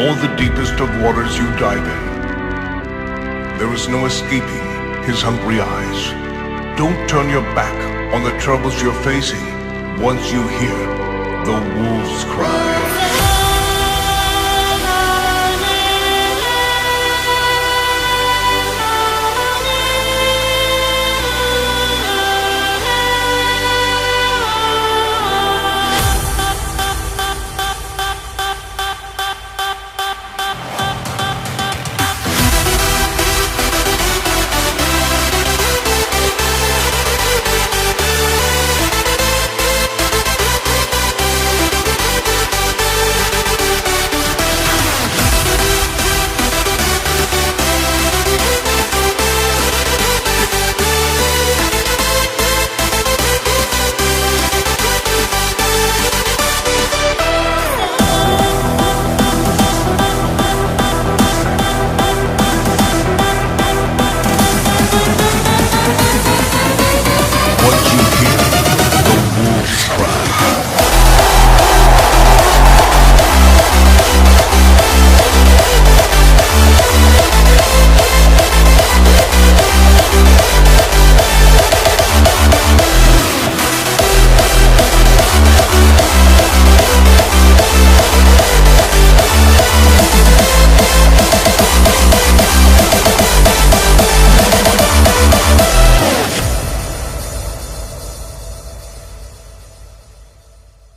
or the deepest of waters you dive in. There is no escaping his hungry eyes. Don't turn your back on the troubles you're facing once you hear the wolves cry.